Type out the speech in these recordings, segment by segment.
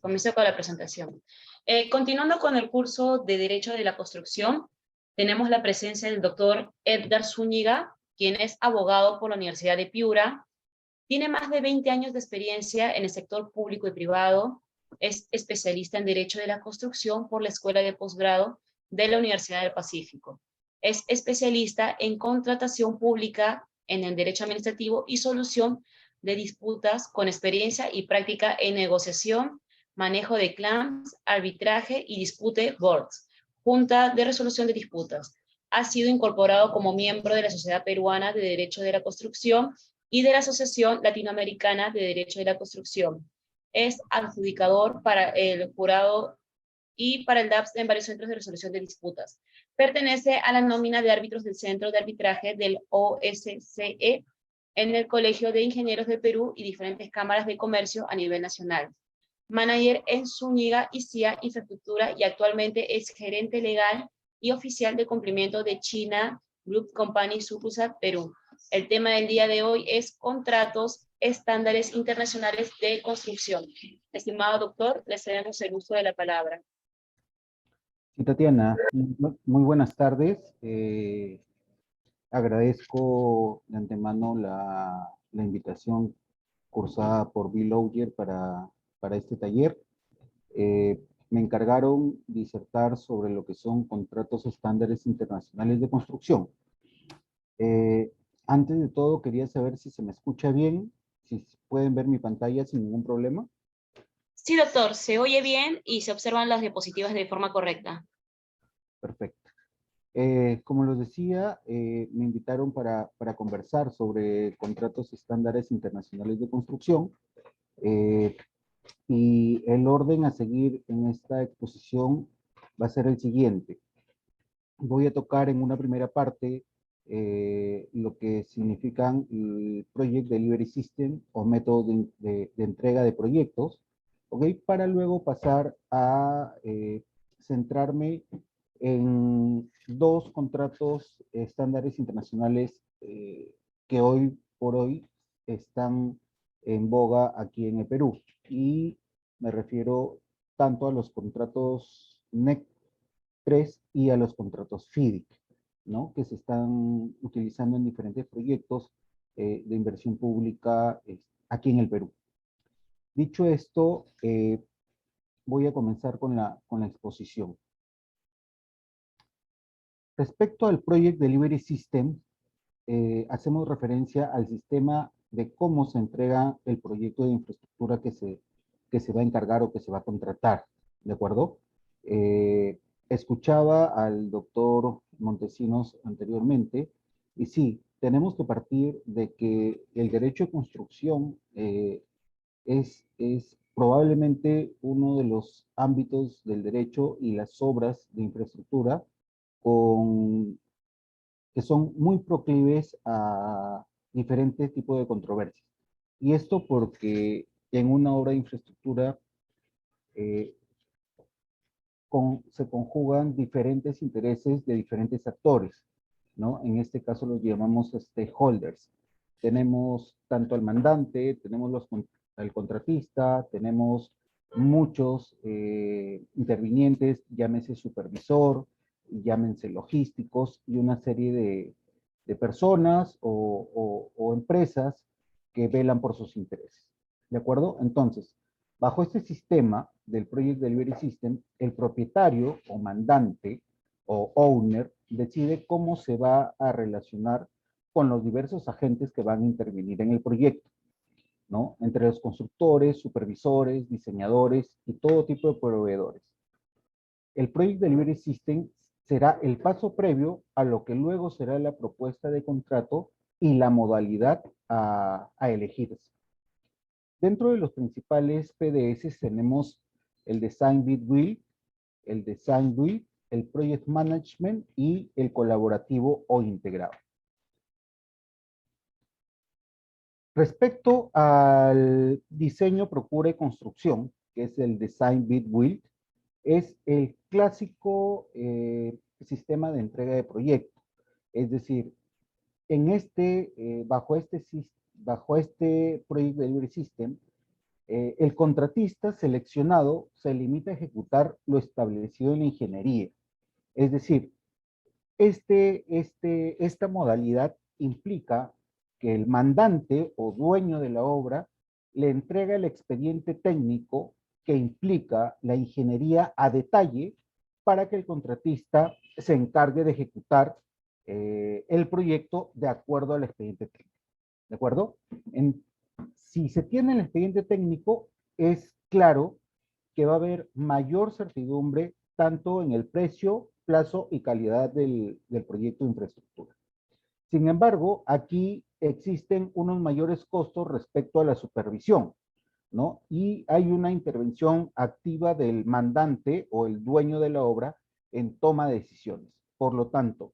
Comienzo con la presentación. Continuando con el curso de Derecho de la Construcción, tenemos la presencia del doctor Edgar Zúñiga, quien es abogado por la Universidad de Piura. Tiene más de 20 años de experiencia en el sector público y privado. Es especialista en Derecho de la Construcción por la Escuela de Posgrado de la Universidad del Pacífico. Es especialista en contratación pública en el Derecho Administrativo y solución de disputas, con experiencia y práctica en negociación, manejo de claims, arbitraje y dispute boards, Junta de Resolución de Disputas. Ha sido incorporado como miembro de la Sociedad Peruana de Derecho de la Construcción y de la Asociación Latinoamericana de Derecho de la Construcción. Es adjudicador para el jurado y para el DAPS en varios centros de resolución de disputas. Pertenece a la nómina de árbitros del Centro de Arbitraje del OSCE en el Colegio de Ingenieros del Perú y diferentes cámaras de comercio a nivel nacional. Manager en Zúñiga y CIA Infraestructura y actualmente es gerente legal y oficial de cumplimiento de China Group Company Sucursal Perú. El tema del día de hoy es contratos, estándares internacionales de construcción. Estimado doctor, le cedemos el uso de la palabra. Sí, Tatiana, muy buenas tardes. Agradezco de antemano la invitación cursada por Bill Ogier para este taller. Me encargaron disertar sobre lo que son contratos estándares internacionales de construcción. Antes de todo, quería saber si se me escucha bien, si pueden ver mi pantalla sin ningún problema. Sí, doctor, se oye bien y se observan las diapositivas de forma correcta. Perfecto. Como les decía, me invitaron para conversar sobre contratos estándares internacionales de construcción, y el orden a seguir en esta exposición va a ser el siguiente. Voy a tocar en una primera parte lo que significan el Project Delivery System o método de entrega de proyectos, ¿ok? Para luego pasar a centrarme en dos contratos estándares internacionales que hoy por hoy están en boga aquí en el Perú. Y me refiero tanto a los contratos NEC 3 y a los contratos FIDIC, ¿no? Que se están utilizando en diferentes proyectos de inversión pública aquí en el Perú. Dicho esto, voy a comenzar con la exposición. Respecto al Project Delivery System, hacemos referencia al sistema de cómo se entrega el proyecto de infraestructura que se va a encargar o que se va a contratar, ¿de acuerdo? Escuchaba al doctor Montesinos anteriormente, y sí, tenemos que partir de que el derecho de construcción es probablemente uno de los ámbitos del derecho y las obras de infraestructura que son muy proclives a diferentes tipos de controversias. Y esto porque en una obra de infraestructura se conjugan diferentes intereses de diferentes actores, ¿no? En este caso los llamamos stakeholders. Tenemos tanto al mandante, tenemos al contratista, tenemos muchos intervinientes, llámese supervisor, llámense logísticos, y una serie de personas o empresas que velan por sus intereses. ¿De acuerdo? Entonces, bajo este sistema del Project Delivery System, el propietario o mandante o owner decide cómo se va a relacionar con los diversos agentes que van a intervenir en el proyecto, ¿no? Entre los constructores, supervisores, diseñadores y todo tipo de proveedores. El Project Delivery System será el paso previo a lo que luego será la propuesta de contrato y la modalidad a elegirse. Dentro de los principales PDS tenemos el Design Bid Build, el Design Build, el Project Management y el colaborativo o integrado. Respecto al diseño, procura y construcción, que es el Design Bid Build, es el clásico sistema de entrega de proyecto. Es decir, bajo este Project Delivery System, el contratista seleccionado se limita a ejecutar lo establecido en la ingeniería. Es decir, esta modalidad implica que el mandante o dueño de la obra le entrega el expediente técnico que implica la ingeniería a detalle para que el contratista se encargue de ejecutar el proyecto de acuerdo al expediente técnico. ¿De acuerdo? Si se tiene el expediente técnico, es claro que va a haber mayor certidumbre tanto en el precio, plazo y calidad del proyecto de infraestructura. Sin embargo, aquí existen unos mayores costos respecto a la supervisión, ¿no? Y hay una intervención activa del mandante o el dueño de la obra en toma de decisiones. Por lo tanto,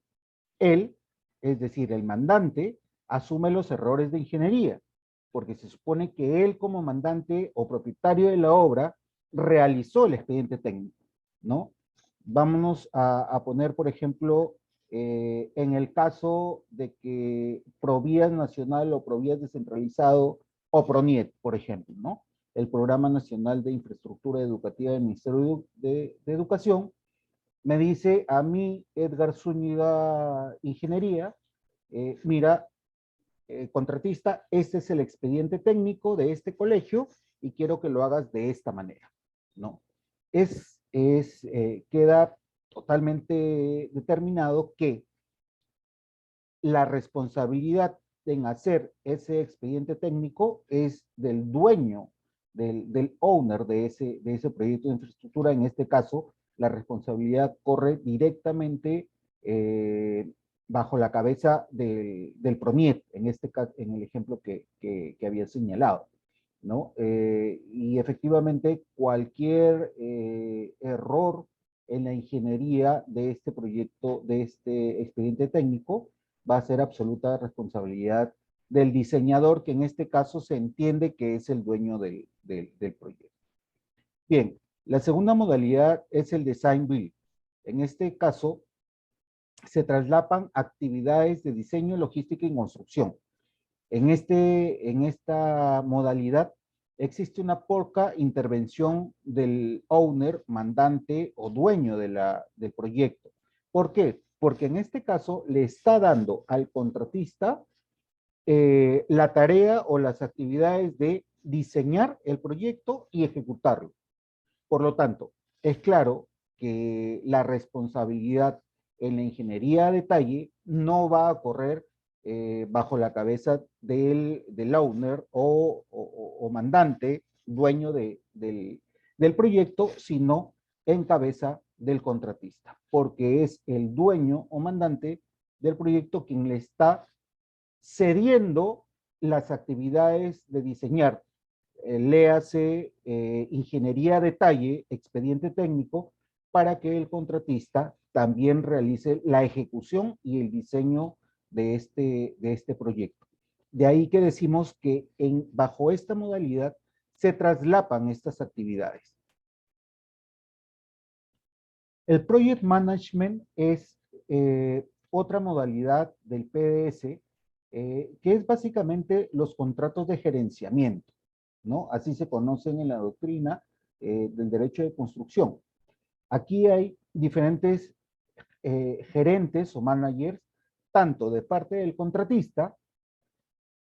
él, es decir, el mandante, asume los errores de ingeniería, porque se supone que él como mandante o propietario de la obra realizó el expediente técnico, ¿no? Vámonos a poner, por ejemplo, en el caso de que Provías Nacional o Provías Descentralizado o PRONIET, por ejemplo, ¿no? El Programa Nacional de Infraestructura Educativa del Ministerio de Educación, me dice a mí, Edgar Zúñiga Ingeniería, mira, contratista, este es el expediente técnico de este colegio y quiero que lo hagas de esta manera, ¿no? Queda totalmente determinado que la responsabilidad en hacer ese expediente técnico es del dueño, del owner de ese proyecto de infraestructura. En este caso, la responsabilidad corre directamente bajo la cabeza del PRONIET, en este caso, en el ejemplo que había señalado, ¿no? Y efectivamente, cualquier error en la ingeniería de este proyecto, de este expediente técnico, va a ser absoluta responsabilidad del diseñador, que en este caso se entiende que es el dueño del proyecto. Bien, la segunda modalidad es el design build. En este caso, se traslapan actividades de diseño, logística y construcción. En esta modalidad existe una poca intervención del owner, mandante o dueño del proyecto. ¿Por qué? Porque en este caso le está dando al contratista la tarea o las actividades de diseñar el proyecto y ejecutarlo. Por lo tanto, es claro que la responsabilidad en la ingeniería a detalle no va a correr bajo la cabeza del owner o mandante, dueño del proyecto, sino en cabeza del contratista, porque es el dueño o mandante del proyecto quien le está cediendo las actividades de diseñar, léase ingeniería a detalle, expediente técnico, para que el contratista también realice la ejecución y el diseño de este proyecto. De ahí que decimos que bajo esta modalidad se traslapan estas actividades. El Project Management es otra modalidad del PDS, que es básicamente los contratos de gerenciamiento, ¿no? Así se conocen en la doctrina del derecho de construcción. Aquí hay diferentes gerentes o managers, tanto de parte del contratista,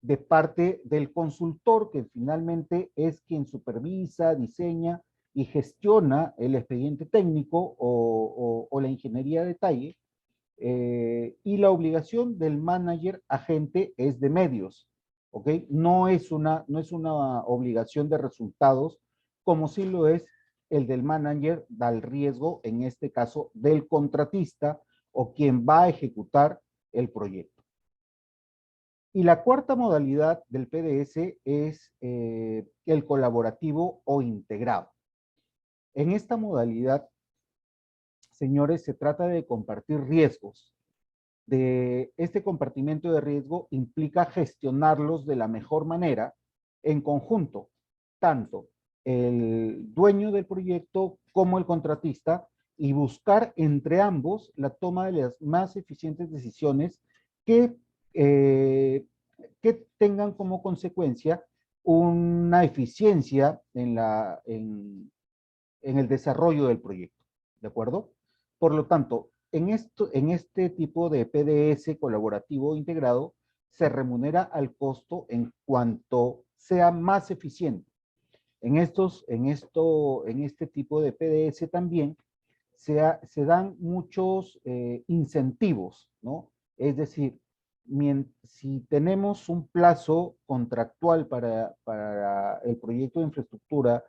de parte del consultor, que finalmente es quien supervisa, diseña y gestiona el expediente técnico o la ingeniería de detalle, y la obligación del manager agente es de medios, ¿ok? No es una obligación de resultados, como sí lo es el del manager, da el riesgo, en este caso, del contratista o quien va a ejecutar el proyecto. Y la cuarta modalidad del PDS es el colaborativo o integrado. En esta modalidad, señores, se trata de compartir riesgos. Este compartimiento de riesgo implica gestionarlos de la mejor manera en conjunto, tanto el dueño del proyecto como el contratista, y buscar entre ambos la toma de las más eficientes decisiones que tengan como consecuencia una eficiencia en el desarrollo del proyecto, ¿de acuerdo? Por lo tanto, en este tipo de PDS colaborativo integrado, se remunera al costo en cuanto sea más eficiente. En este tipo de PDS también se dan muchos incentivos, ¿no? Es decir, si tenemos un plazo contractual para el proyecto de infraestructura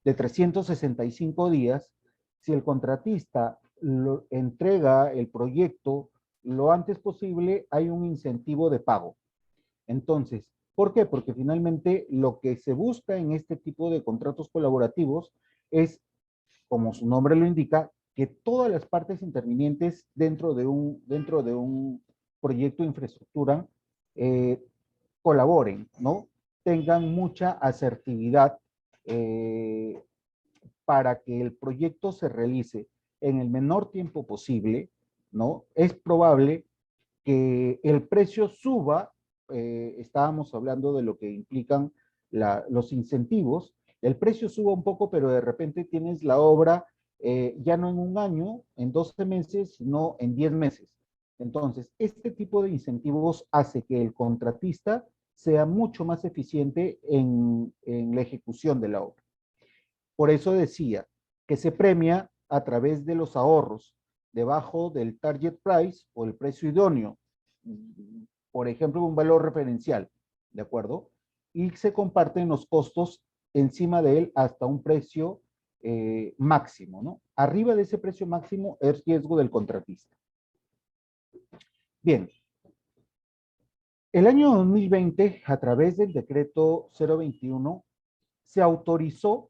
de 365 días, si el contratista entrega el proyecto lo antes posible, hay un incentivo de pago. Entonces, ¿por qué? Porque finalmente lo que se busca en este tipo de contratos colaborativos es, como su nombre lo indica, que todas las partes intervinientes dentro de un proyecto de infraestructura eh, colaboren, ¿no? Tengan mucha asertividad eh, para que el proyecto se realice en el menor tiempo posible, ¿no? Es probable que el precio suba, estábamos hablando de lo que implican los incentivos, el precio suba un poco, pero de repente tienes la obra ya no en un año, en 12 meses, sino en 10 meses. Entonces, este tipo de incentivos hace que el contratista sea mucho más eficiente en la ejecución de la obra. Por eso decía que se premia a través de los ahorros debajo del target price o el precio idóneo, por ejemplo, un valor referencial, ¿de acuerdo? Y se comparten los costos encima de él hasta un precio máximo, ¿no? Arriba de ese precio máximo es riesgo del contratista. Bien, el año 2020, a través del decreto 021, se autorizó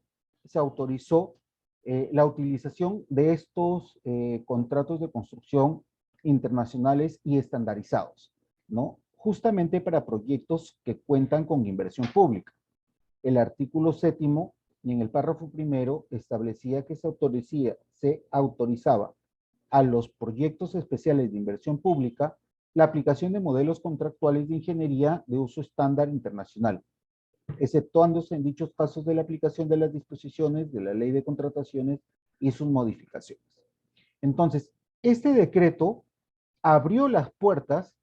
la utilización de estos contratos de construcción internacionales y estandarizados, ¿no? Justamente para proyectos que cuentan con inversión pública. El artículo 7º y en el párrafo primero establecía que se autorizaba a los proyectos especiales de inversión pública la aplicación de modelos contractuales de ingeniería de uso estándar internacional, exceptuándose en dichos casos de la aplicación de las disposiciones de la ley de contrataciones y sus modificaciones. Entonces, este decreto abrió las puertas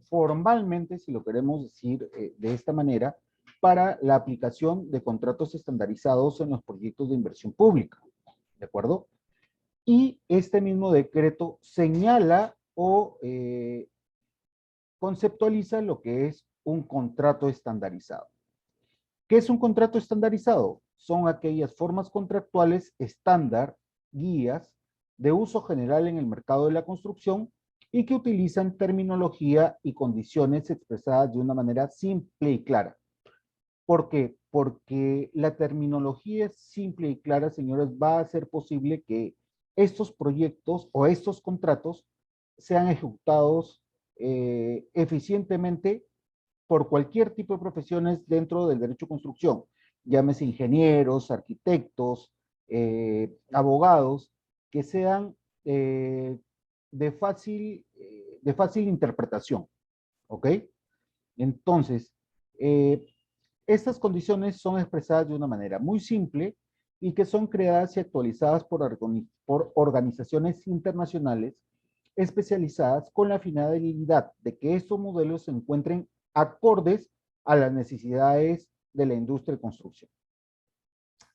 formalmente, si lo queremos decir de esta manera, para la aplicación de contratos estandarizados en los proyectos de inversión pública, ¿de acuerdo? Y este mismo decreto señala o conceptualiza lo que es un contrato estandarizado. ¿Qué es un contrato estandarizado? Son aquellas formas contractuales estándar, guías, de uso general en el mercado de la construcción y que utilizan terminología y condiciones expresadas de una manera simple y clara. ¿Por qué? Porque la terminología simple y clara, señores, va a hacer posible que estos proyectos o estos contratos sean ejecutados eficientemente por cualquier tipo de profesiones dentro del derecho de construcción, llámese ingenieros, arquitectos, abogados, que sean de fácil interpretación, ¿ok? Entonces, estas condiciones son expresadas de una manera muy simple y que son creadas y actualizadas por organizaciones internacionales especializadas con la finalidad de que estos modelos se encuentren acordes a las necesidades de la industria de construcción.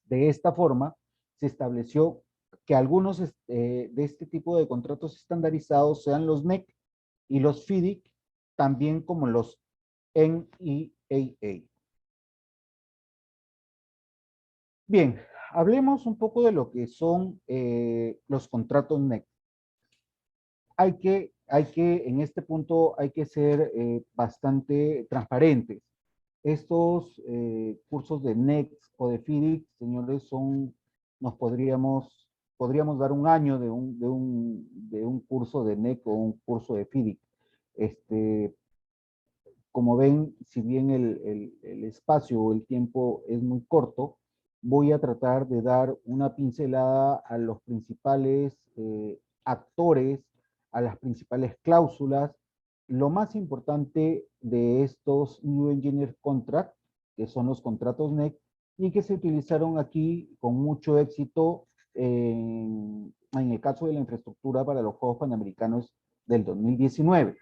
De esta forma, se estableció que algunos de este tipo de contratos estandarizados sean los NEC y los FIDIC, también como los NEAA. Bien, hablemos un poco de lo que son los contratos NEC. En este punto hay que ser bastante transparentes. Estos cursos de NEC o de FIDIC, señores, podríamos dar un año de un curso de NEC o un curso de FIDIC. Como ven, si bien el espacio o el tiempo es muy corto, voy a tratar de dar una pincelada a los principales actores, a las principales cláusulas lo más importante de estos New Engineer Contract, que son los contratos NEC, y que se utilizaron aquí con mucho éxito en el caso de la infraestructura para los Juegos Panamericanos del 2019.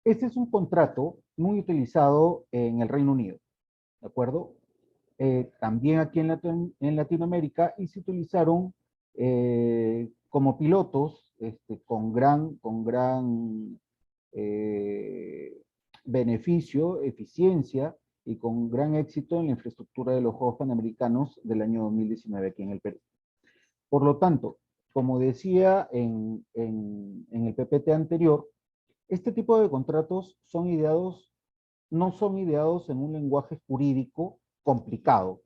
Este es un contrato muy utilizado en el Reino Unido, ¿de acuerdo? También aquí en Latinoamérica, y se utilizaron como pilotos con gran beneficio, eficiencia y con gran éxito en la infraestructura de los Juegos Panamericanos del año 2019 aquí en el Perú. Por lo tanto, como decía en el PPT anterior, este tipo de contratos no son ideados en un lenguaje jurídico complicado,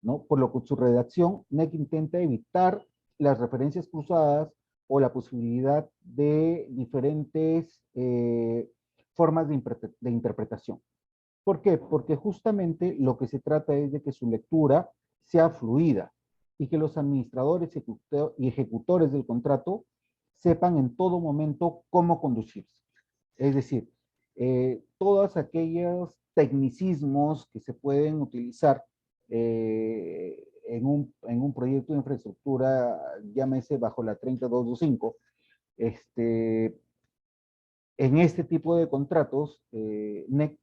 ¿no? Por lo que su redacción, NEC intenta evitar las referencias cruzadas o la posibilidad de diferentes formas de interpretación. ¿Por qué? Porque justamente lo que se trata es de que su lectura sea fluida y que los administradores y ejecutores del contrato sepan en todo momento cómo conducirse. Es decir, todos aquellos tecnicismos que se pueden utilizar en un proyecto de infraestructura, llámese bajo la 30225, en este tipo de contratos, NEC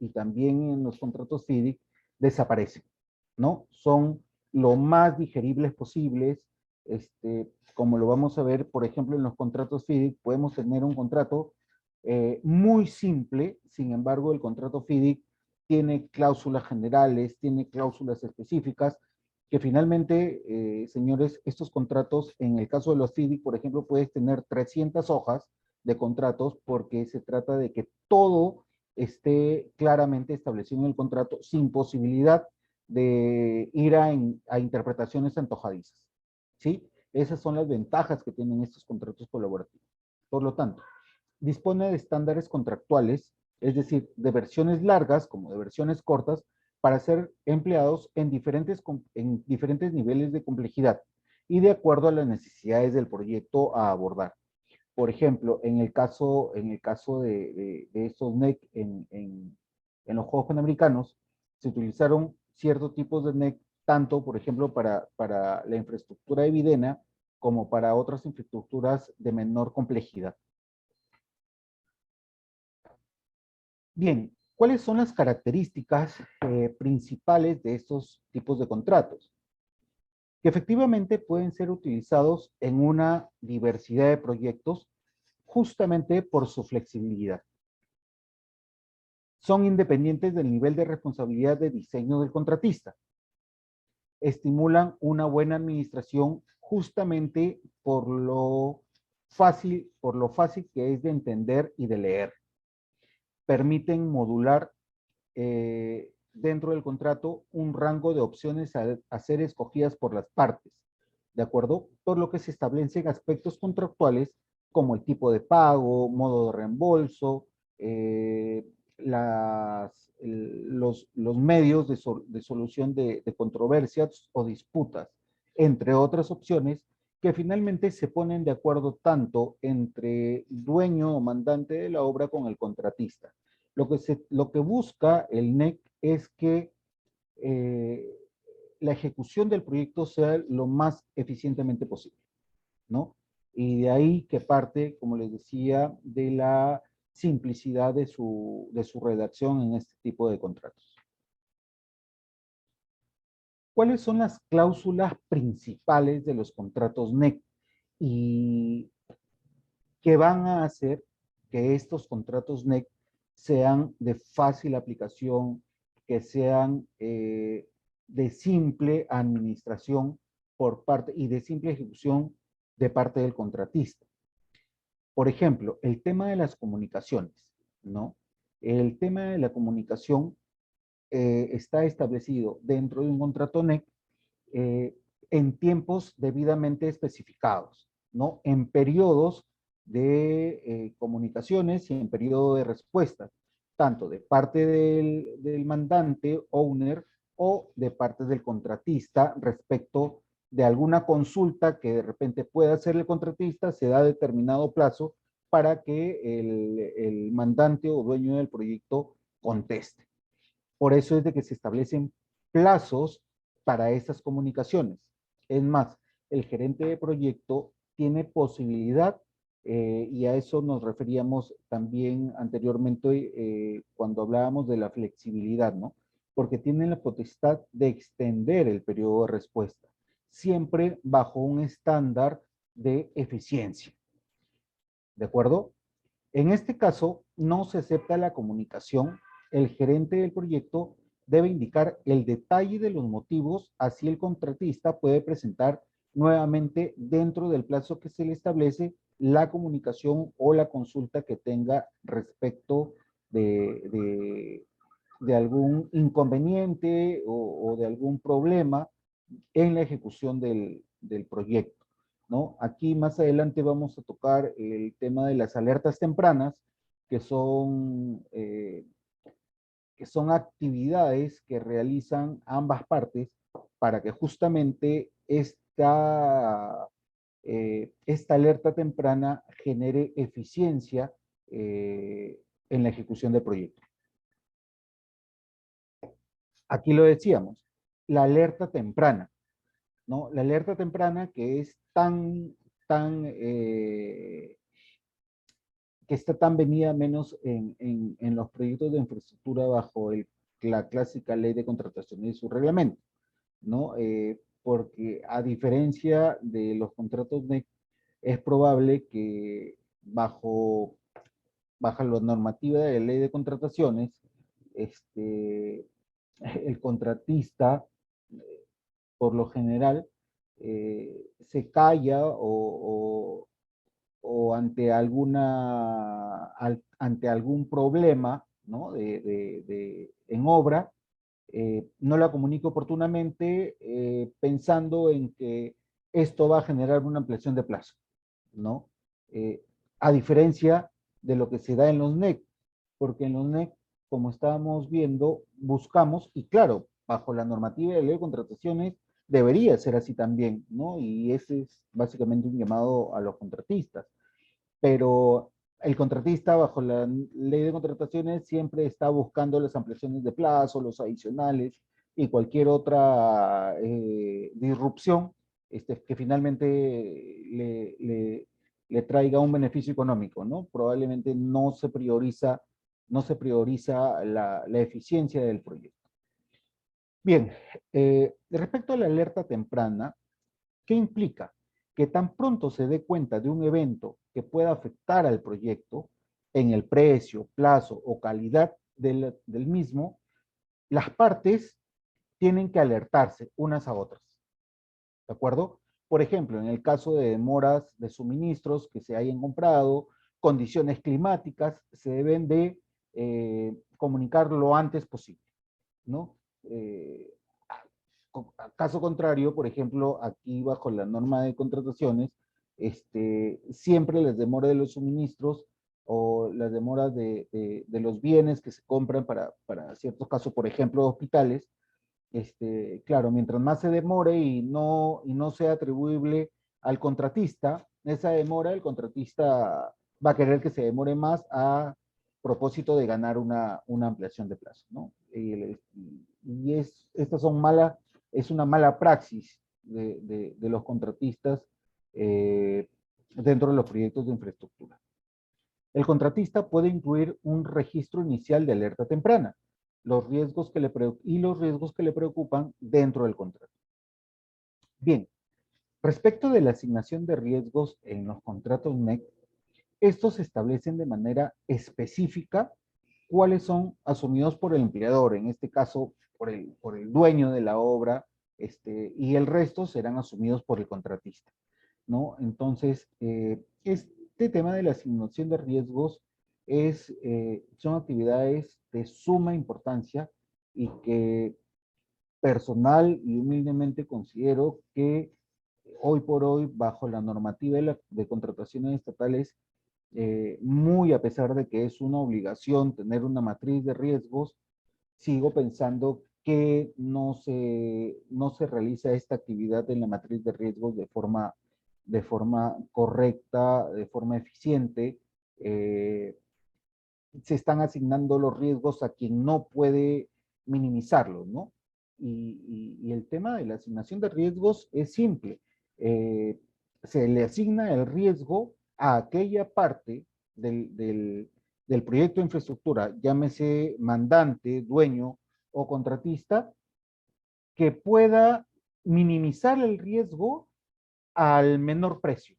y también en los contratos FIDIC, desaparecen, ¿no? Son lo más digeribles posibles, como lo vamos a ver, por ejemplo, en los contratos FIDIC, podemos tener un contrato muy simple, sin embargo, el contrato FIDIC tiene cláusulas generales, tiene cláusulas específicas, que finalmente, señores, estos contratos, en el caso de los FIDIC, por ejemplo, puedes tener 300 hojas de contratos porque se trata de que todo esté claramente establecido en el contrato sin posibilidad de ir a interpretaciones antojadizas, ¿sí? Esas son las ventajas que tienen estos contratos colaborativos. Por lo tanto, dispone de estándares contractuales, es decir, de versiones largas como de versiones cortas, para ser empleados en diferentes niveles de complejidad y de acuerdo a las necesidades del proyecto a abordar. Por ejemplo, en el caso de estos NEC en los Juegos Panamericanos, se utilizaron ciertos tipos de NEC, tanto, por ejemplo, para la infraestructura de Videna, como para otras infraestructuras de menor complejidad. Bien, ¿cuáles son las características principales de estos tipos de contratos? Que efectivamente pueden ser utilizados en una diversidad de proyectos justamente por su flexibilidad. Son independientes del nivel de responsabilidad de diseño del contratista. Estimulan una buena administración justamente por lo fácil que es de entender y de leer. Permiten modular dentro del contrato un rango de opciones a ser escogidas por las partes, ¿de acuerdo? Por lo que se establecen aspectos contractuales como el tipo de pago, modo de reembolso, los medios de solución de controversias o disputas, entre otras opciones que finalmente se ponen de acuerdo tanto entre dueño o mandante de la obra con el contratista. Lo que busca el NEC es que la ejecución del proyecto sea lo más eficientemente posible, ¿no? Y de ahí que parte, como les decía, de la simplicidad de su redacción en este tipo de contratos. ¿Cuáles son las cláusulas principales de los contratos NEC? Y qué van a hacer que estos contratos NEC sean de fácil aplicación, que sean de simple administración por parte y de simple ejecución de parte del contratista. Por ejemplo, el tema de las comunicaciones, ¿no? El tema de la comunicación está establecido dentro de un contrato NEC en tiempos debidamente especificados, ¿no? En periodos de comunicaciones y en periodo de respuesta, tanto de parte del mandante, owner, o de parte del contratista respecto de alguna consulta que de repente pueda hacer el contratista, se da determinado plazo para que el mandante o dueño del proyecto conteste. Por eso es de que se establecen plazos para esas comunicaciones. Es más, el gerente de proyecto tiene posibilidad, y a eso nos referíamos también anteriormente cuando hablábamos de la flexibilidad, ¿no? Porque tienen la potestad de extender el periodo de respuesta, siempre bajo un estándar de eficiencia. ¿De acuerdo? En este caso, no se acepta la comunicación. El gerente del proyecto debe indicar el detalle de los motivos, así el contratista puede presentar nuevamente dentro del plazo que se le establece la comunicación o la consulta que tenga respecto de algún inconveniente o de algún problema en la ejecución del proyecto, ¿no? Aquí más adelante vamos a tocar el tema de las alertas tempranas, que son actividades que realizan ambas partes para que justamente esta alerta temprana genere eficiencia en la ejecución del proyecto. Aquí lo decíamos, la alerta temprana, ¿no? La alerta temprana que es que está tan venida menos en los proyectos de infraestructura bajo la clásica ley de contratación y su reglamento, ¿no? Porque a diferencia de los contratos NEC, es probable que bajo la normativa de la ley de contrataciones, el contratista, por lo general, se calla o ante ante algún problema, ¿no? en obra, no la comunico oportunamente pensando en que esto va a generar una ampliación de plazo, ¿no? A diferencia de lo que se da en los NEC, porque en los NEC, como estábamos viendo, buscamos, y claro, bajo la normativa de ley de contrataciones, debería ser así también, ¿no? Y ese es básicamente un llamado a los contratistas. Pero el contratista, bajo la ley de contrataciones, siempre está buscando las ampliaciones de plazo, los adicionales y cualquier otra disrupción que finalmente le traiga un beneficio económico, ¿no? Probablemente no se prioriza la eficiencia del proyecto. Bien, respecto a la alerta temprana, ¿qué implica? Que tan pronto se dé cuenta de un evento que pueda afectar al proyecto en el precio, plazo o calidad del mismo, las partes tienen que alertarse unas a otras. ¿De acuerdo? Por ejemplo, en el caso de demoras de suministros que se hayan comprado, condiciones climáticas, se deben de comunicar lo antes posible, ¿no? Caso contrario, por ejemplo, aquí bajo la norma de contrataciones, siempre las demoras de los suministros o las demoras de los bienes que se compran para ciertos casos, por ejemplo, hospitales, claro, mientras más se demore y no sea atribuible al contratista, esa demora, el contratista va a querer que se demore más a propósito de ganar una ampliación de plazo, ¿no? Estas son es una mala praxis de los contratistas dentro de los proyectos de infraestructura. El contratista puede incluir un registro inicial de alerta temprana, los riesgos que le preocupan dentro del contrato. Bien, respecto de la asignación de riesgos en los contratos NEC, estos se establecen de manera específica cuáles son asumidos por el empleador, en este caso por el dueño de la obra, y el resto serán asumidos por el contratista, ¿no? Entonces, este tema de la asignación de riesgos son actividades de suma importancia y que personal y humildemente considero que hoy por hoy, bajo la normativa de contrataciones estatales, muy a pesar de que es una obligación tener una matriz de riesgos, sigo pensando que no se realiza esta actividad en la matriz de riesgos de forma correcta, de forma eficiente, se están asignando los riesgos a quien no puede minimizarlos, ¿no? Y el tema de la asignación de riesgos es simple. Se le asigna el riesgo a aquella parte del proyecto de infraestructura, llámese mandante, dueño o contratista, que pueda minimizar el riesgo al menor precio,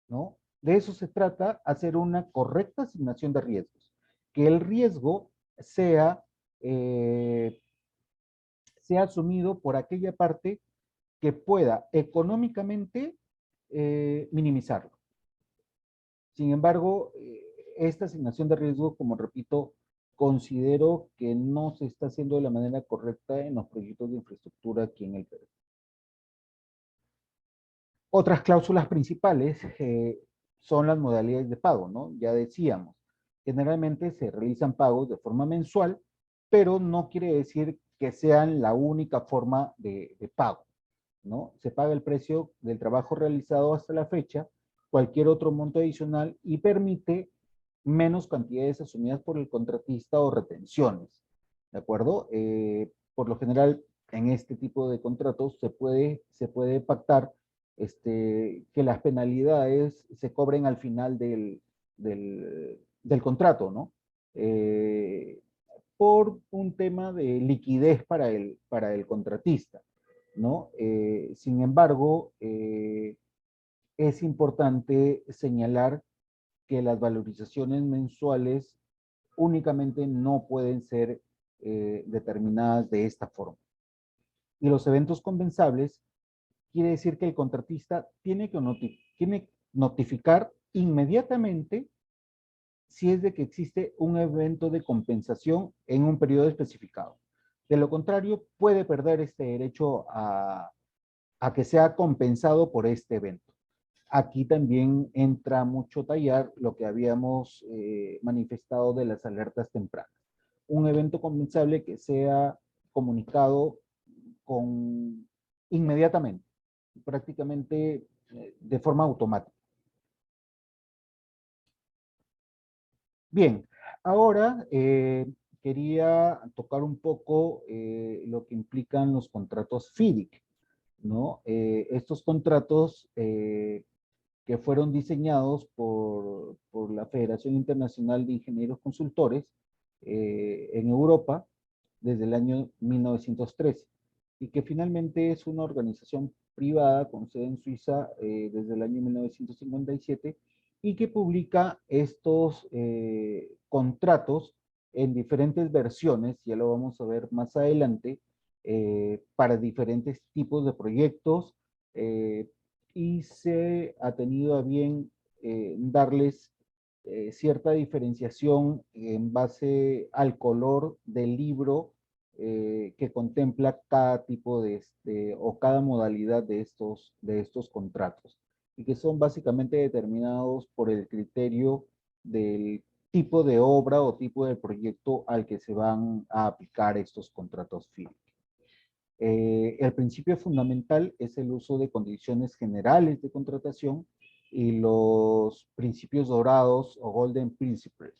¿no? De eso se trata, hacer una correcta asignación de riesgos. Que el riesgo sea, sea asumido por aquella parte que pueda económicamente minimizarlo. Sin embargo, esta asignación de riesgo, como repito, considero que no se está haciendo de la manera correcta en los proyectos de infraestructura aquí en el Perú. Otras cláusulas principales son las modalidades de pago, ¿no? Ya decíamos, generalmente se realizan pagos de forma mensual, pero no quiere decir que sean la única forma de pago, ¿no? Se paga el precio del trabajo realizado hasta la fecha, cualquier otro monto adicional y permite menos cantidades asumidas por el contratista o retenciones, ¿de acuerdo? Por lo general, en este tipo de contratos se puede pactar que las penalidades se cobren al final del contrato, ¿no? Por un tema de liquidez para el contratista, ¿no? Sin embargo, es importante señalar que las valorizaciones mensuales únicamente no pueden ser determinadas de esta forma. Y los eventos compensables quiere decir que el contratista tiene que notificar inmediatamente si es de que existe un evento de compensación en un periodo especificado. De lo contrario, puede perder este derecho a que sea compensado por este evento. Aquí también entra mucho tallar lo que habíamos manifestado de las alertas tempranas. Un evento compensable que sea comunicado inmediatamente, prácticamente de forma automática. Bien, ahora quería tocar un poco lo que implican los contratos FIDIC, ¿no? Estos contratos que fueron diseñados por la Federación Internacional de Ingenieros Consultores en Europa desde el año 1913 y que finalmente es una organización privada con sede en Suiza desde el año 1957 y que publica estos contratos en diferentes versiones, ya lo vamos a ver más adelante, para diferentes tipos de proyectos y se ha tenido a bien darles cierta diferenciación en base al color del libro que contempla cada tipo o cada modalidad de estos contratos y que son básicamente determinados por el criterio del tipo de obra o tipo de proyecto al que se van a aplicar estos contratos FIDIC. El principio fundamental es el uso de condiciones generales de contratación y los principios dorados o golden principles,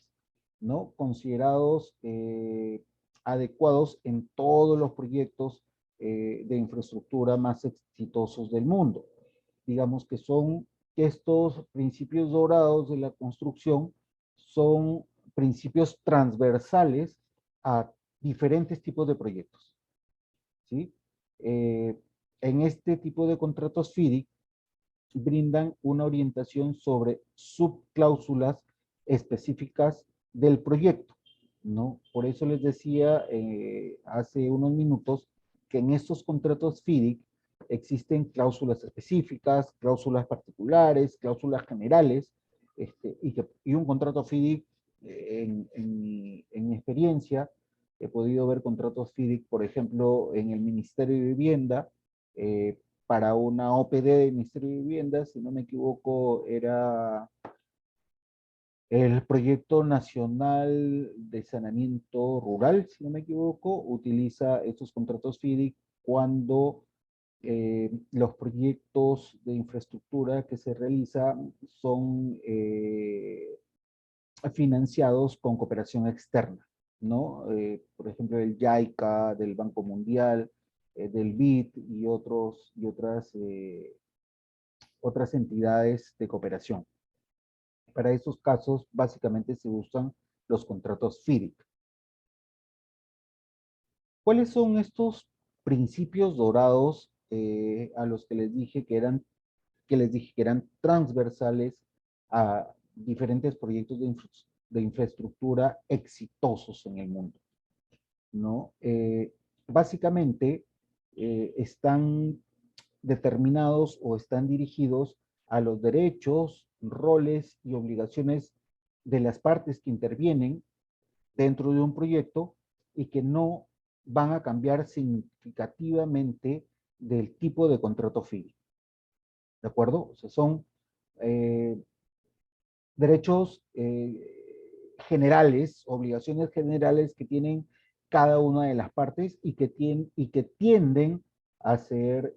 ¿no? Considerados adecuados en todos los proyectos de infraestructura más exitosos del mundo. Digamos que son estos principios dorados de la construcción son principios transversales a diferentes tipos de proyectos. ¿Sí? En este tipo de contratos FIDIC brindan una orientación sobre subcláusulas específicas del proyecto, ¿no? Por eso les decía hace unos minutos que en estos contratos FIDIC existen cláusulas específicas, cláusulas particulares, cláusulas generales, y un contrato FIDIC, en mi experiencia, he podido ver contratos FIDIC, por ejemplo, en el Ministerio de Vivienda, para una OPD del Ministerio de Vivienda, si no me equivoco, era el Proyecto Nacional de Saneamiento Rural, si no me equivoco, utiliza estos contratos FIDIC cuando los proyectos de infraestructura que se realizan son financiados con cooperación externa, ¿no? Por ejemplo, el JICA, del Banco Mundial, del BID y otras entidades de cooperación. Para esos casos, básicamente se usan los contratos FIDIC. ¿Cuáles son estos principios dorados a los que les dije que eran transversales a diferentes proyectos de infraestructura exitosos en el mundo, ¿no? Básicamente están determinados o están dirigidos a los derechos, roles y obligaciones de las partes que intervienen dentro de un proyecto y que no van a cambiar significativamente del tipo de contrato FIDIC. ¿De acuerdo? O sea, son derechos generales, obligaciones generales que tienen cada una de las partes y que tienden a ser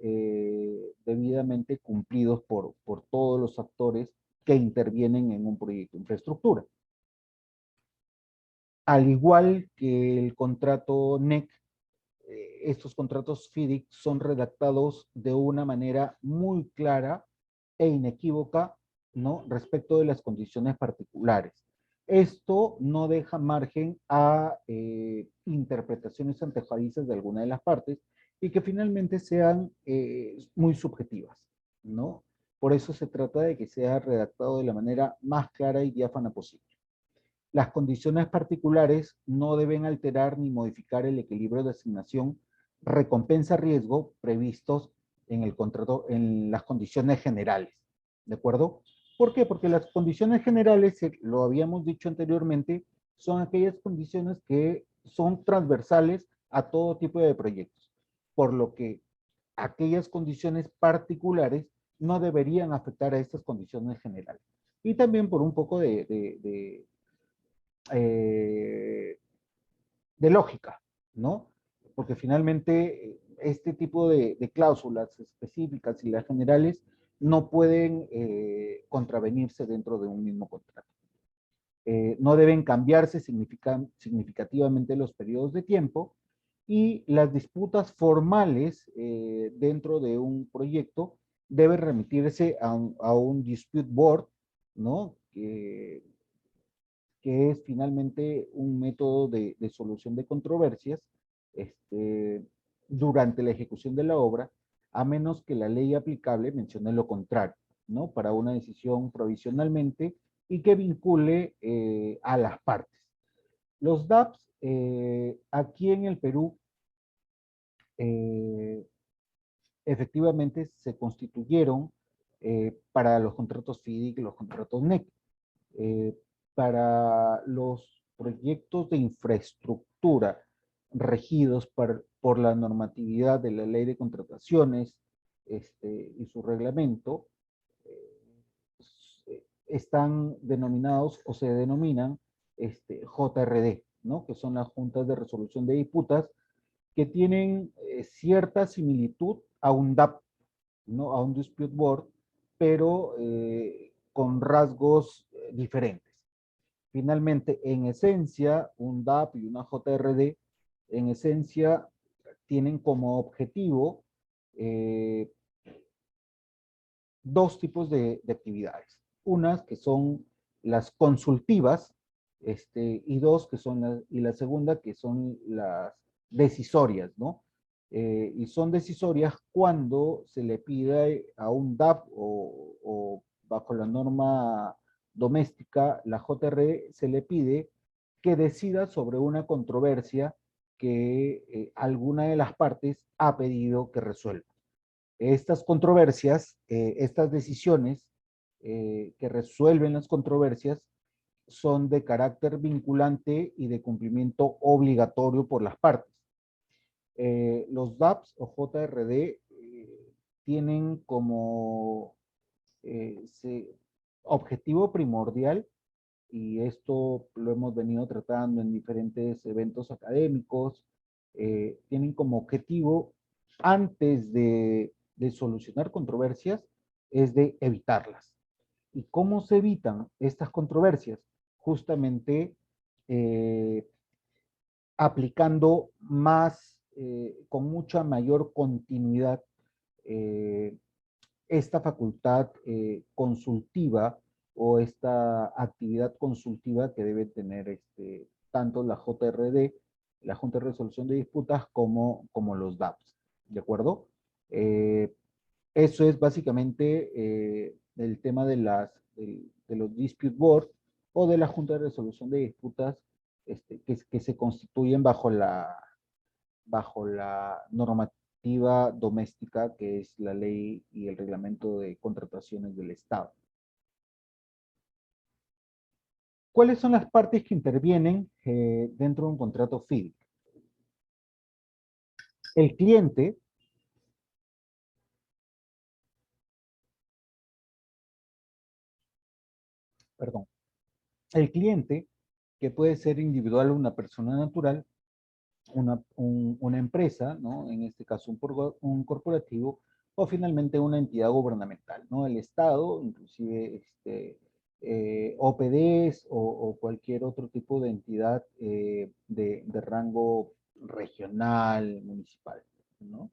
debidamente cumplidos por todos los actores que intervienen en un proyecto de infraestructura. Al igual que el contrato NEC, estos contratos FIDIC son redactados de una manera muy clara e inequívoca, ¿no? Respecto de las condiciones particulares. Esto no deja margen a interpretaciones antojadizas de alguna de las partes y que finalmente sean muy subjetivas, ¿no? Por eso se trata de que sea redactado de la manera más clara y diáfana posible. Las condiciones particulares no deben alterar ni modificar el equilibrio de asignación recompensa-riesgo previstos en el contrato, en las condiciones generales. ¿De acuerdo? ¿Por qué? Porque las condiciones generales, lo habíamos dicho anteriormente, son aquellas condiciones que son transversales a todo tipo de proyectos. Por lo que aquellas condiciones particulares no deberían afectar a estas condiciones generales. Y también por un poco de lógica, ¿no? Porque finalmente este tipo de cláusulas específicas y las generales no pueden contravenirse dentro de un mismo contrato. No deben cambiarse significativamente los periodos de tiempo y las disputas formales dentro de un proyecto deben remitirse a un dispute board, ¿no? Que es finalmente un método de solución de controversias durante la ejecución de la obra, a menos que la ley aplicable mencione lo contrario, ¿no? Para una decisión provisionalmente y que vincule a las partes. Los DAPs, aquí en el Perú, efectivamente se constituyeron para los contratos FIDIC y los contratos NEC. Para los proyectos de infraestructura regidos por la normatividad de la ley de contrataciones y su reglamento, están denominados o se denominan JRD, ¿no? Que son las juntas de resolución de disputas que tienen cierta similitud a un DAP, ¿no? A un dispute board, pero con rasgos diferentes. Finalmente, en esencia, un DAP y una JRD, en esencia, tienen como objetivo dos tipos de actividades. Unas que son las consultivas, y dos que son y la segunda que son las decisorias, ¿no? Y son decisorias cuando se le pide a un DAP o bajo la norma doméstica, la JR, se le pide que decida sobre una controversia que alguna de las partes ha pedido que resuelva. Estas controversias, estas decisiones que resuelven las controversias son de carácter vinculante y de cumplimiento obligatorio por las partes. Los DAPs o JRD tienen como objetivo primordial, y esto lo hemos venido tratando en diferentes eventos académicos, tienen como objetivo, antes de solucionar controversias, es de evitarlas. ¿Y cómo se evitan estas controversias? justamente aplicando más, con mucha mayor continuidad, esta facultad consultiva o esta actividad consultiva que debe tener tanto la JRD, la Junta de Resolución de Disputas, como los DAPs, ¿de acuerdo? Eso es básicamente el tema de los dispute board o de la Junta de Resolución de Disputas que se constituyen bajo la normativa doméstica, que es la ley y el reglamento de contrataciones del Estado. ¿Cuáles son las partes que intervienen dentro de un contrato FIDIC? El cliente, que puede ser individual o una persona natural, una empresa, ¿no? En este caso un corporativo, o finalmente una entidad gubernamental, ¿no? El Estado, inclusive OPDs o cualquier otro tipo de entidad de rango regional, municipal, ¿no?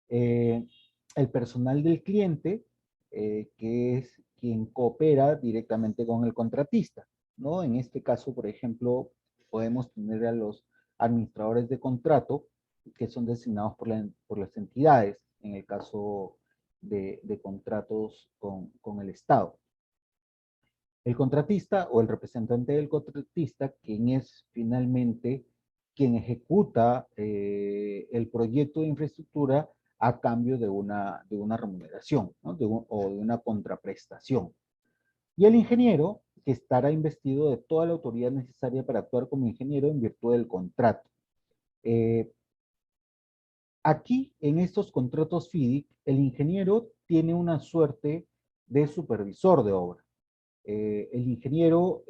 El personal del cliente, que es quien coopera directamente con el contratista, ¿no? En este caso, por ejemplo, podemos tener a los administradores de contrato que son designados por las entidades, en el caso de contratos con el Estado. El contratista o el representante del contratista, quien es finalmente quien ejecuta el proyecto de infraestructura a cambio de una remuneración, ¿no? o de una contraprestación. Y el ingeniero, que estará investido de toda la autoridad necesaria para actuar como ingeniero en virtud del contrato. Aquí, en estos contratos FIDIC, el ingeniero tiene una suerte de supervisor de obra. El ingeniero,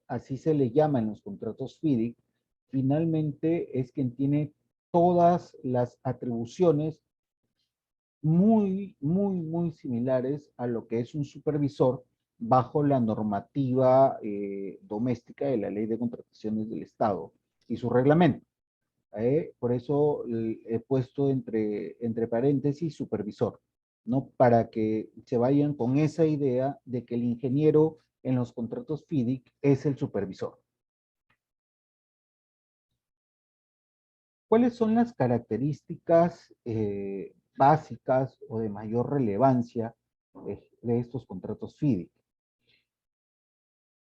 así se le llama en los contratos FIDIC, finalmente es quien tiene todas las atribuciones muy similares a lo que es un supervisor bajo la normativa doméstica de la Ley de Contrataciones del Estado y su reglamento. Por eso he puesto entre paréntesis supervisor, ¿no? Para que se vayan con esa idea de que el ingeniero en los contratos FIDIC es el supervisor. ¿Cuáles son las características básicas o de mayor relevancia de estos contratos FIDIC?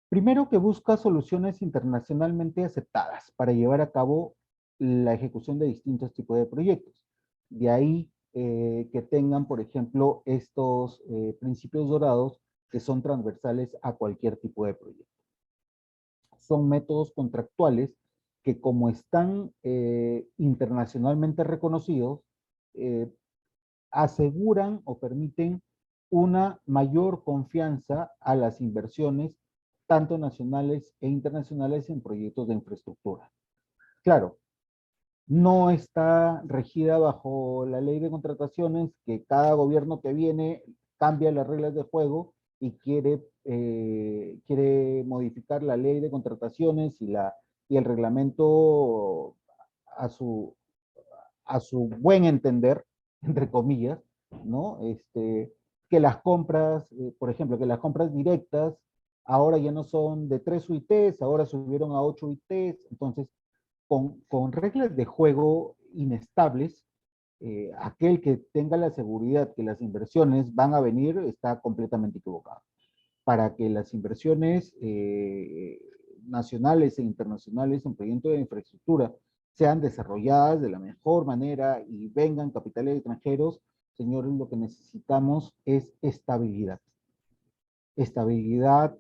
Primero, que busca soluciones internacionalmente aceptadas para llevar a cabo la ejecución de distintos tipos de proyectos. De ahí que tengan, por ejemplo, estos principios dorados que son transversales a cualquier tipo de proyecto. Son métodos contractuales que, como están internacionalmente reconocidos, aseguran o permiten una mayor confianza a las inversiones, tanto nacionales e internacionales, en proyectos de infraestructura. Claro, no está regida bajo la ley de contrataciones, que cada gobierno que viene cambia las reglas de juego y quiere modificar la ley de contrataciones y el reglamento a su buen entender, entre comillas, ¿no? Que las compras, por ejemplo, que las compras directas ahora ya no son de 3 UITs, ahora subieron a 8 UITs. Entonces, con reglas de juego inestables, aquel que tenga la seguridad que las inversiones van a venir está completamente equivocado. Para que las inversiones nacionales e internacionales en proyectos de infraestructura sean desarrolladas de la mejor manera y vengan capitales extranjeros, señores, lo que necesitamos es estabilidad. Estabilidad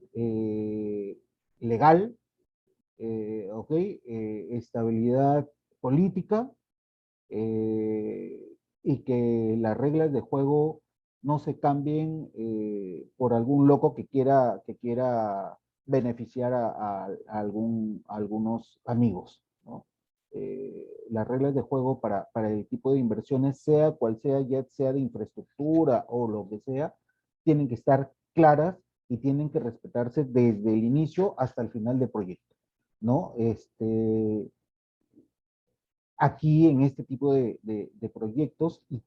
legal, estabilidad política, y que las reglas de juego no se cambien por algún loco que quiera beneficiar a algunos amigos, ¿no? Las reglas de juego para el tipo de inversiones, sea cual sea, ya sea de infraestructura o lo que sea, tienen que estar claras y tienen que respetarse desde el inicio hasta el final del proyecto, ¿no? Aquí en este tipo de proyectos y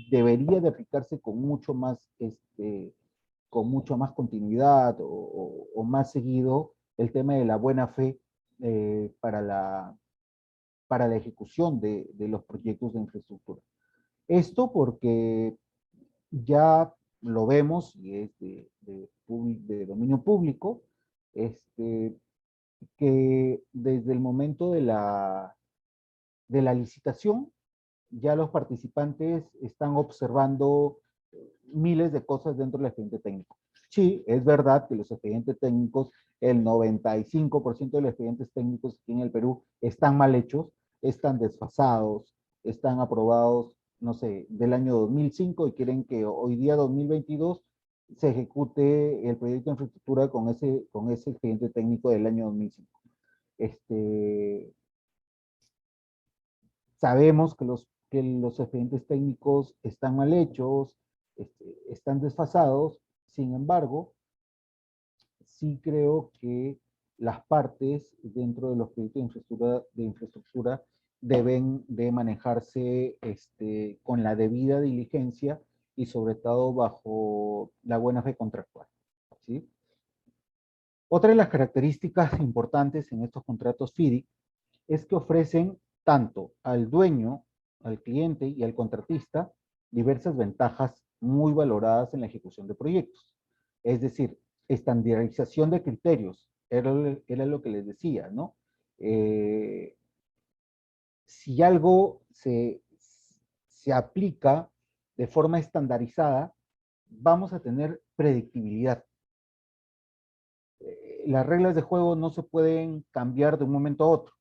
debería de aplicarse con mucho más continuidad o más seguido el tema de la buena fe para la ejecución de los proyectos de infraestructura. Esto porque ya lo vemos y es de dominio público, que desde el momento de la licitación, ya los participantes están observando miles de cosas dentro del expediente técnico. Sí, es verdad que los expedientes técnicos, el 95% de los expedientes técnicos aquí en el Perú están mal hechos, están desfasados, están aprobados, no sé, del año 2005 y quieren que hoy día, 2022, se ejecute el proyecto de infraestructura con ese expediente técnico del año 2005. Sabemos que los expedientes técnicos están mal hechos, están desfasados. Sin embargo, sí creo que las partes dentro de los proyectos de infraestructura deben de manejarse con la debida diligencia y sobre todo bajo la buena fe contractual, ¿sí? Otra de las características importantes en estos contratos FIDIC es que ofrecen tanto al dueño, al cliente y al contratista diversas ventajas muy valoradas en la ejecución de proyectos. Es decir, estandarización de criterios, era lo que les decía, ¿no? Si algo se aplica de forma estandarizada, vamos a tener predictibilidad. Las reglas de juego no se pueden cambiar de un momento a otro.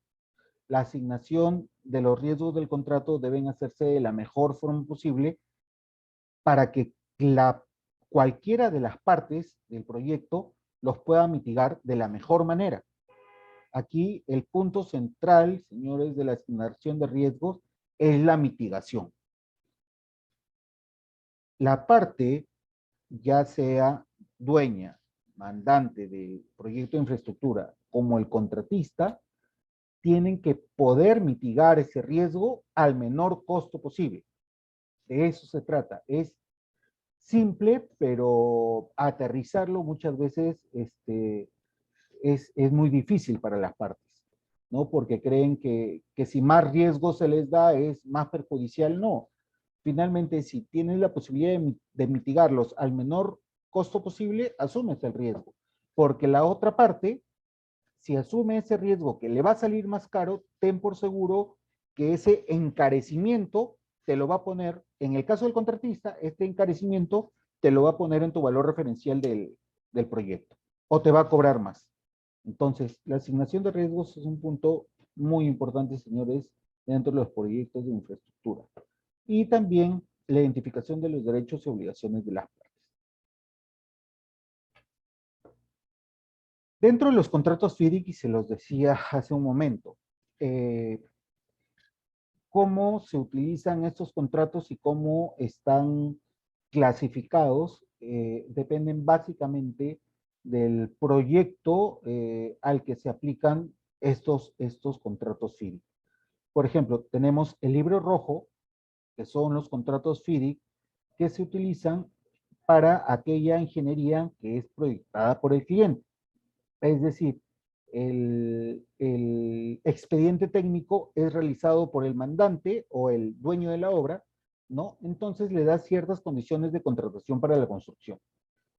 La asignación de los riesgos del contrato deben hacerse de la mejor forma posible para que cualquiera de las partes del proyecto los pueda mitigar de la mejor manera. Aquí el punto central, señores, de la asignación de riesgos es la mitigación. La parte, ya sea dueña, mandante del proyecto de infraestructura, como el contratista, tienen que poder mitigar ese riesgo al menor costo posible. De eso se trata. Es simple, pero aterrizarlo muchas veces es muy difícil para las partes, ¿no? Porque creen que si más riesgo se les da es más perjudicial. No. Finalmente, si tienes la posibilidad de mitigarlos al menor costo posible, asumes el riesgo. Porque la otra parte, si asume ese riesgo que le va a salir más caro, ten por seguro que ese encarecimiento te lo va a poner, en el caso del contratista, este encarecimiento te lo va a poner en tu valor referencial del proyecto o te va a cobrar más. Entonces, la asignación de riesgos es un punto muy importante, señores, dentro de los proyectos de infraestructura. Y también la identificación de los derechos y obligaciones de las partes. Dentro de los contratos FIDIC, y se los decía hace un momento, cómo se utilizan estos contratos y cómo están clasificados, dependen básicamente del proyecto al que se aplican estos contratos FIDIC. Por ejemplo, tenemos el libro rojo, que son los contratos FIDIC, que se utilizan para aquella ingeniería que es proyectada por el cliente. Es decir, el expediente técnico es realizado por el mandante o el dueño de la obra, ¿no? Entonces le da ciertas condiciones de contratación para la construcción.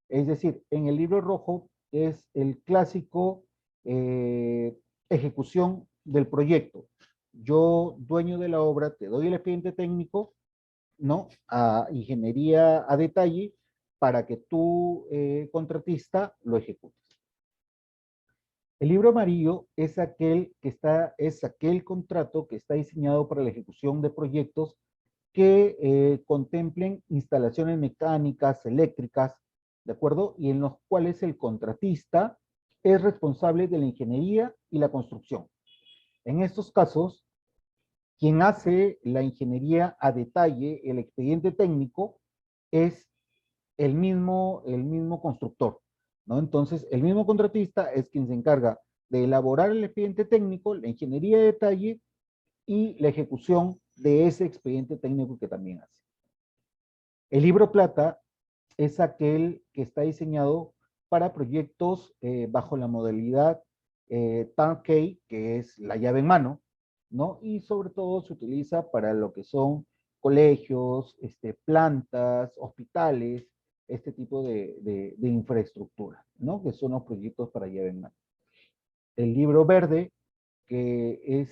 Es decir, en el libro rojo es el clásico ejecución del proyecto. Yo, dueño de la obra, te doy el expediente técnico, ¿no? A ingeniería a detalle para que tú, contratista, lo ejecutes. El libro amarillo es aquel contrato que está diseñado para la ejecución de proyectos que contemplen instalaciones mecánicas, eléctricas, ¿de acuerdo? Y en los cuales el contratista es responsable de la ingeniería y la construcción. En estos casos, quien hace la ingeniería a detalle, el expediente técnico, es el mismo constructor, ¿no? Entonces, el mismo contratista es quien se encarga de elaborar el expediente técnico, la ingeniería de detalle y la ejecución de ese expediente técnico que también hace. El libro plata es aquel que está diseñado para proyectos bajo la modalidad turnkey, que es la llave en mano, ¿no? Y sobre todo se utiliza para lo que son colegios, plantas, hospitales, este tipo de infraestructura, ¿no? Que son los proyectos para llave en mano. El libro verde, que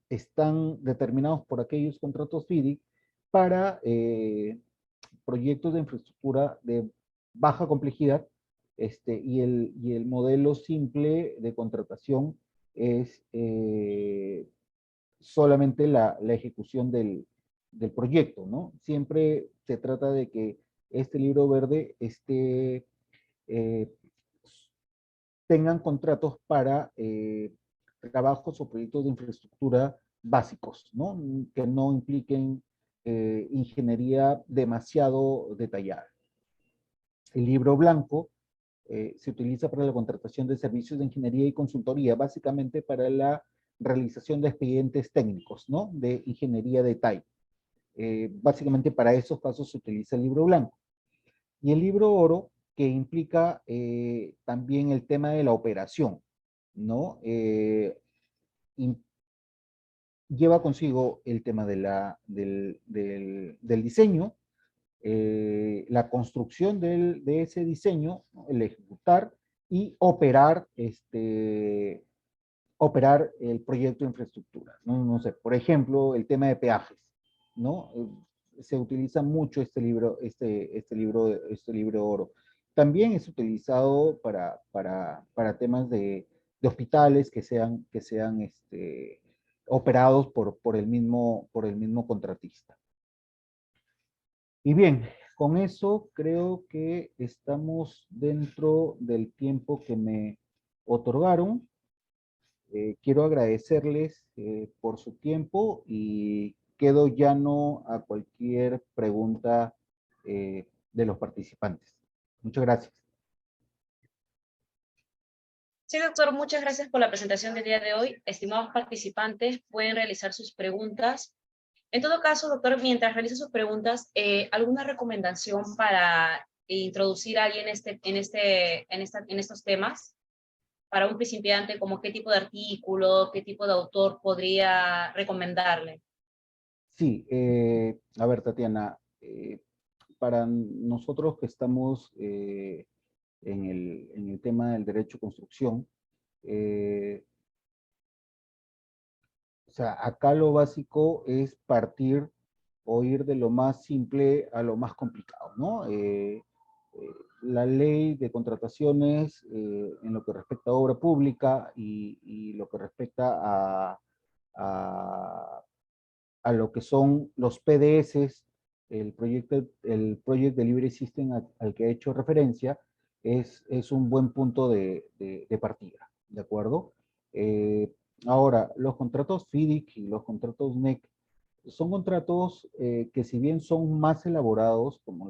están determinados por aquellos contratos FIDIC para proyectos de infraestructura de baja complejidad, y el modelo simple de contratación es solamente la ejecución del proyecto, ¿no? Siempre se trata de que este libro verde eh, tengan contratos para trabajos o proyectos de infraestructura básicos, ¿no? Que no impliquen ingeniería demasiado detallada. El libro blanco se utiliza para la contratación de servicios de ingeniería y consultoría, básicamente para la realización de expedientes técnicos, ¿no? De ingeniería de detalle. Básicamente para esos casos se utiliza el libro blanco. Y el libro oro, que implica también el tema de la operación, ¿no? Lleva consigo el tema del diseño, la construcción de ese diseño, ¿no? El ejecutar y operar el proyecto de infraestructura, ¿no? No sé, por ejemplo, el tema de peajes, ¿no? Se utiliza mucho este libro oro. También es utilizado para temas de hospitales que sean operados por el mismo contratista. Y bien, con eso creo que estamos dentro del tiempo que me otorgaron. Quiero agradecerles por su tiempo y quedo llano a cualquier pregunta de los participantes. Muchas gracias. Sí, doctor, muchas gracias por la presentación del día de hoy. Estimados participantes, pueden realizar sus preguntas. En todo caso, doctor, mientras realiza sus preguntas, ¿alguna recomendación para introducir a alguien en estos temas? Para un principiante, como qué tipo de artículo, qué tipo de autor podría recomendarle. Sí, a ver, Tatiana, para nosotros que estamos en el tema del derecho de construcción, o sea, acá lo básico es partir o ir de lo más simple a lo más complicado, ¿no? La ley de contrataciones en lo que respecta a obra pública y lo que respecta a, a lo que son los PDS, el Project Delivery System al que he hecho referencia, es un buen punto de partida, ¿de acuerdo? Ahora, los contratos FIDIC y los contratos NEC son contratos que si bien son más elaborados, como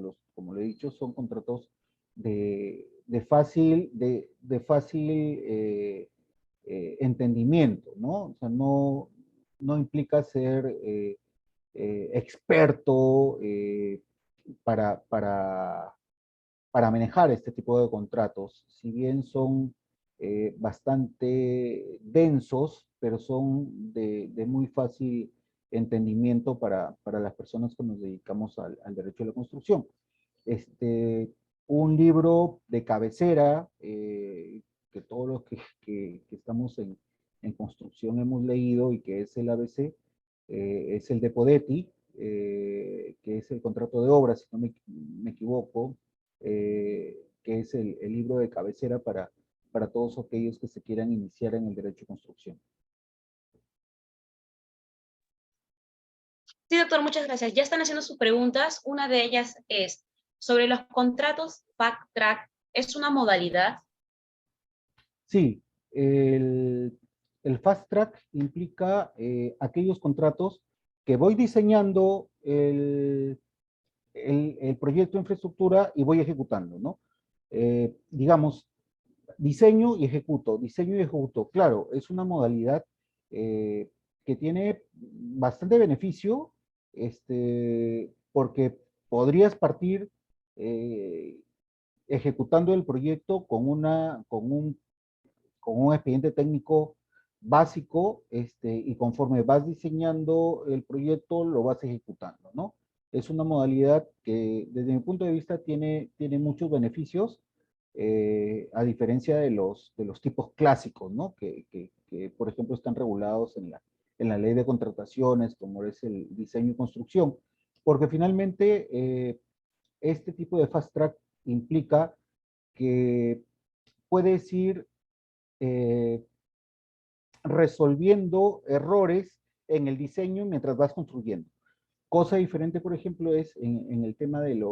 le he dicho, son contratos de fácil entendimiento, ¿no? O sea, no implica ser experto para manejar este tipo de contratos. Si bien son bastante densos, pero son de muy fácil entendimiento para las personas que nos dedicamos al derecho de la construcción. Un libro de cabecera que todos los que estamos en construcción hemos leído y que es el ABC, es el de Podetti, que es el contrato de obra, si no me equivoco, que es el libro de cabecera para todos aquellos que se quieran iniciar en el derecho de construcción. Sí, doctor, muchas gracias. Ya están haciendo sus preguntas. Una de ellas es sobre los contratos Fast Track. ¿Es una modalidad? Sí, el Fast Track implica aquellos contratos que voy diseñando el proyecto de infraestructura y voy ejecutando, ¿no? Digamos, diseño y ejecuto. Claro, es una modalidad que tiene bastante beneficio, porque podrías partir ejecutando el proyecto con un expediente técnico básico, y conforme vas diseñando el proyecto, lo vas ejecutando, ¿no? Es una modalidad que, desde mi punto de vista, tiene muchos beneficios, a diferencia de los tipos clásicos, ¿no? Que, por ejemplo, están regulados en la ley de contrataciones, como es el diseño y construcción, porque finalmente este tipo de fast track implica que puedes ir eh, resolviendo errores en el diseño mientras vas construyendo. Cosa diferente, por ejemplo, es en el tema del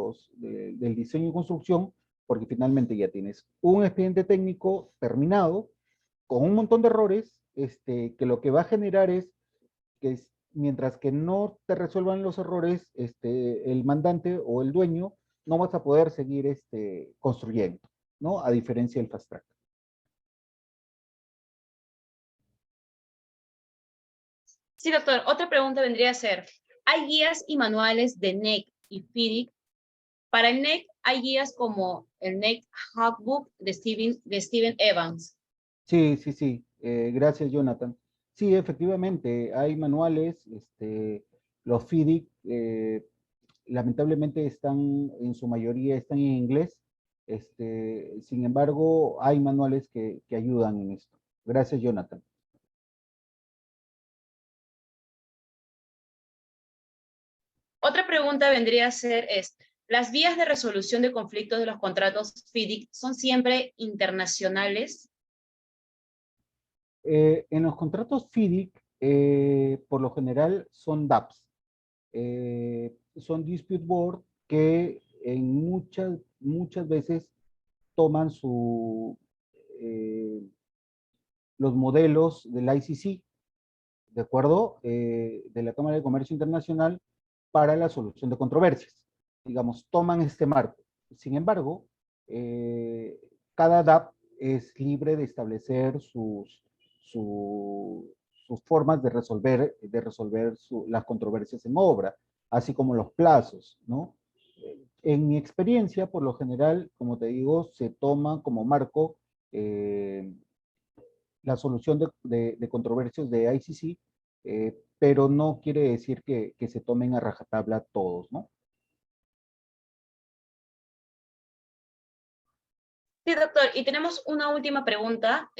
diseño y construcción, porque finalmente ya tienes un expediente técnico terminado con un montón de errores, que lo que va a generar es que mientras que no te resuelvan los errores, el mandante o el dueño no vas a poder seguir construyendo, ¿no? A diferencia del fast track. Sí, doctor. Otra pregunta vendría a ser, ¿hay guías y manuales de NEC y FIDIC? Para el NEC hay guías como el NEC Handbook de Steven Evans. Sí, sí, sí. Gracias, Jonathan. Sí, efectivamente, hay manuales, los FIDIC, lamentablemente están, en su mayoría están en inglés, sin embargo, hay manuales que ayudan en esto. Gracias, Jonathan. Otra pregunta vendría a ser ¿las vías de resolución de conflictos de los contratos FIDIC son siempre internacionales? En los contratos FIDIC, por lo general, son DAPs. Son dispute board que en muchas veces toman eh, los modelos del ICC, ¿de acuerdo? De la Cámara de Comercio Internacional para la solución de controversias. Digamos, toman este marco. Sin embargo, eh, cada DAP es libre de establecer sus formas de resolver las controversias en obra, así como los plazos, ¿no? En mi experiencia, por lo general, como te digo, se toma como marco la solución de controversias de ICC, pero no quiere decir que se tomen a rajatabla todos, ¿no? Sí, doctor. Y tenemos una última pregunta.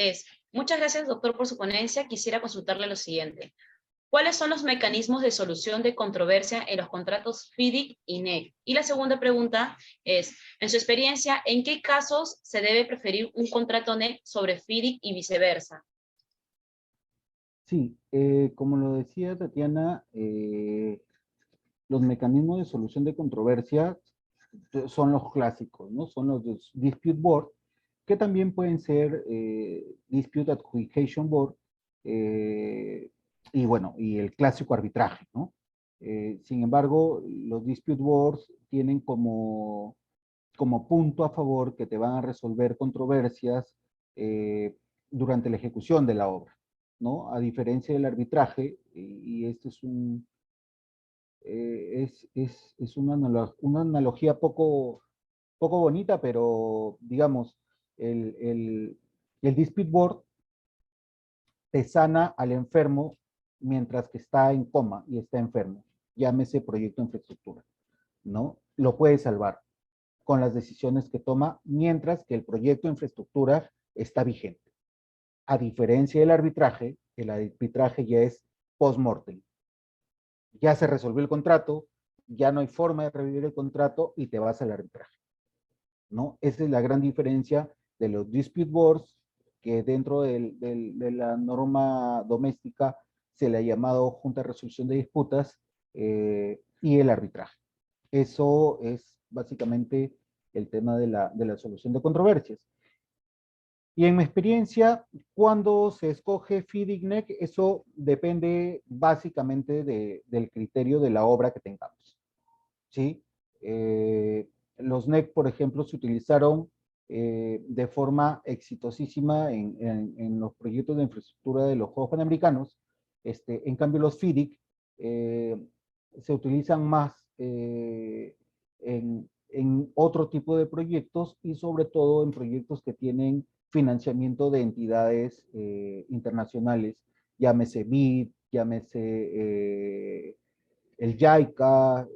Muchas gracias, doctor, por su ponencia. Quisiera consultarle lo siguiente. ¿Cuáles son los mecanismos de solución de controversia en los contratos FIDIC y NEC? Y la segunda pregunta es, en su experiencia, ¿en qué casos se debe preferir un contrato NEC sobre FIDIC y viceversa? Sí, como lo decía Tatiana, los mecanismos de solución de controversia son los clásicos, ¿no? Son los de Dispute Board, que también pueden ser Dispute Adjudication Board, y bueno, y el clásico arbitraje, ¿no? Sin embargo, los Dispute Boards tienen como punto a favor que te van a resolver controversias durante la ejecución de la obra, ¿no? A diferencia del arbitraje, y este es una analogía poco bonita, pero digamos, el dispute board te sana al enfermo mientras que está en coma y está enfermo. Llámese proyecto de infraestructura, ¿no? Lo puede salvar con las decisiones que toma mientras que el proyecto de infraestructura está vigente. A diferencia del arbitraje, el arbitraje ya es post-mortem. Ya se resolvió el contrato, ya no hay forma de revivir el contrato y te vas al arbitraje, ¿no? Esa es la gran diferencia de los dispute boards, que dentro de la norma doméstica se le ha llamado Junta de Resolución de Disputas, y el arbitraje. Eso es básicamente el tema de la solución de controversias. Y en mi experiencia, cuando se escoge FIDIC-NEC, eso depende básicamente del criterio de la obra que tengamos, ¿sí? Los NEC, por ejemplo, se utilizaron de forma exitosísima en los proyectos de infraestructura de los Juegos Panamericanos. En cambio, los FIDIC se utilizan más en otro tipo de proyectos y sobre todo en proyectos que tienen financiamiento de entidades internacionales, llámese BID, llámese el JICA,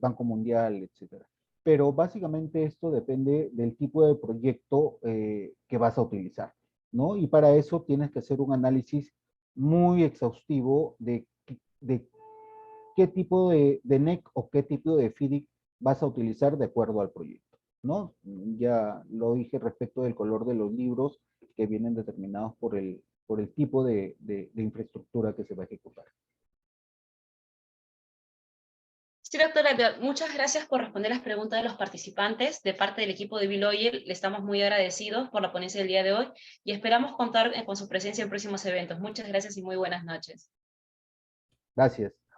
Banco Mundial, etcétera. Pero básicamente esto depende del tipo de proyecto que vas a utilizar, ¿no? Y para eso tienes que hacer un análisis muy exhaustivo de qué tipo de NEC o qué tipo de FIDIC vas a utilizar de acuerdo al proyecto, ¿no? Ya lo dije respecto del color de los libros que vienen determinados por el tipo de infraestructura que se va a ejecutar. Sí, doctora, muchas gracias por responder las preguntas de los participantes. De parte del equipo de BeLawyer, le estamos muy agradecidos por la ponencia del día de hoy y esperamos contar con su presencia en próximos eventos. Muchas gracias y muy buenas noches. Gracias.